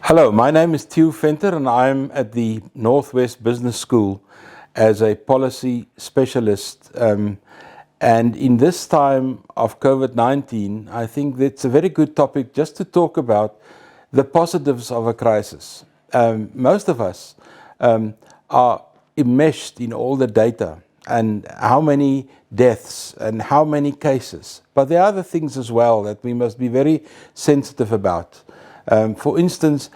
Hello, my name is Theo Venter and I'm at the Northwest Business School as a policy specialist. And in this time of COVID-19, I think that's a very good topic just to talk about the positives of a crisis. Most of us are enmeshed in all the data and how many deaths and how many cases. But there are other things as well that we must be very sensitive about. For instance,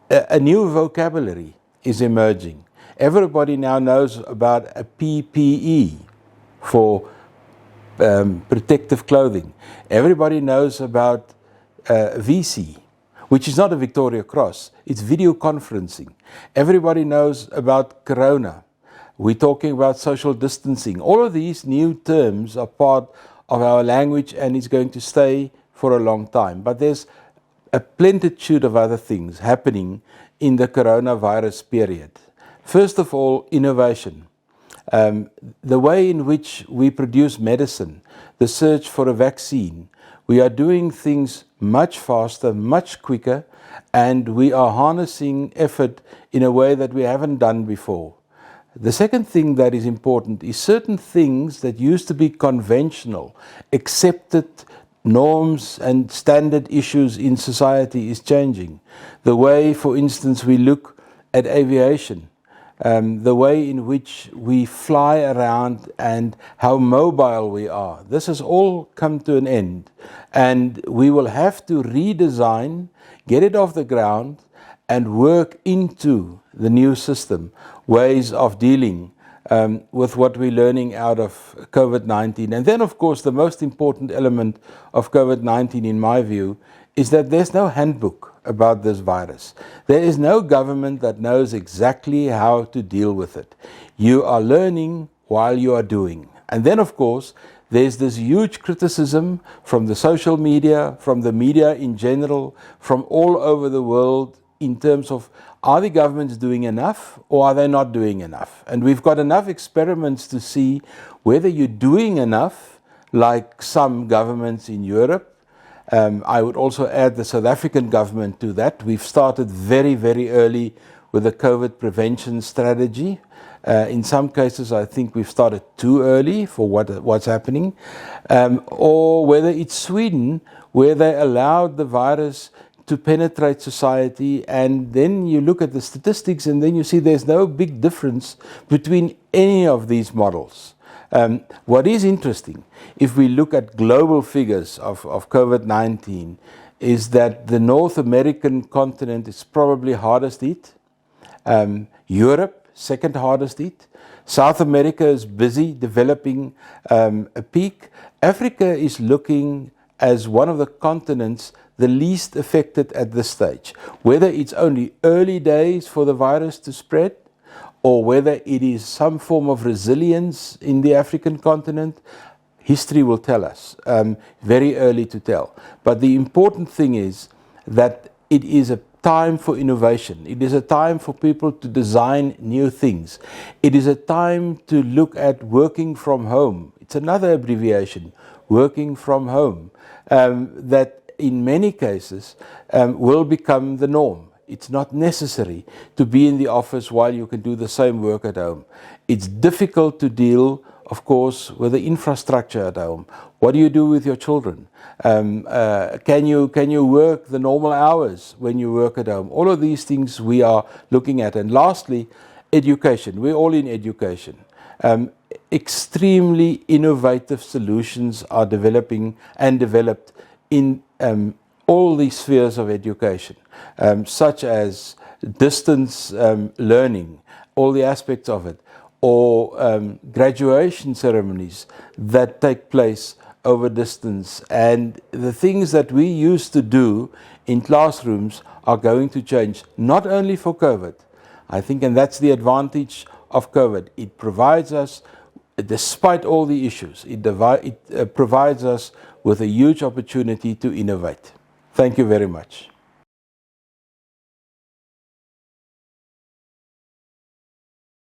a new vocabulary is emerging. Everybody now knows about a PPE for protective clothing. Everybody knows about VC, which is not a Victoria Cross, it's video conferencing. Everybody knows about Corona. We're talking about social distancing. All of these new terms are part of our language and it's going to stay for a long time. But there's a plenitude of other things happening in the coronavirus period. First of all, innovation. The way in which we produce medicine, the search for a vaccine, we are doing things much faster, much quicker, and we are harnessing effort in a way that we haven't done before. The second thing that is important is certain things that used to be conventional, accepted norms and standard issues in society is changing. The way, for instance, we look at aviation, the way in which we fly around and how mobile we are. This has all come to an end and we will have to redesign, get it off the ground and work into the new system, ways of dealing with what we're learning out of COVID-19. And then, of course, the most important element of COVID-19, in my view, is that there's no handbook about this virus. There is no government that knows exactly how to deal with it. You are learning while you are doing. And then, of course, there's this huge criticism from the social media, from the media in general, from all over the world, in terms of, are the governments doing enough or are they not doing enough? And we've got enough experiments to see whether you're doing enough, like some governments in Europe. I would also add the South African government to that. We've started very, very early with a COVID prevention strategy. In some cases, I think we've started too early for what's happening. Or whether it's Sweden, where they allowed the virus to penetrate society, and then you look at the statistics and then you see there's no big difference between any of these models. What is interesting, if we look at global figures of COVID-19, is that the North American continent is probably hardest hit. Europe, second hardest hit. South America is busy developing a peak. Africa is looking as one of the continents the least affected at this stage. Whether it's only early days for the virus to spread, or whether it is some form of resilience in the African continent, history will tell us. Very early to tell. But the important thing is that it is a time for innovation. It is a time for people to design new things. It is a time to look at working from home. It's another abbreviation, working from home, that in many cases will become the norm. It's not necessary to be in the office while you can do the same work at home. It's difficult to deal, of course, with the infrastructure at home. What do you do with your children? Can you work the normal hours when you work at home? All of these things we are looking at. And lastly, education. We're all in education. Extremely innovative solutions are developing and developed in all these spheres of education, such as distance learning, all the aspects of it, or graduation ceremonies that take place over distance. And the things that we used to do in classrooms are going to change, not only for COVID, I think, and that's the advantage of COVID. It provides us, despite all the issues, it provides us with a huge opportunity to innovate. Thank you very much.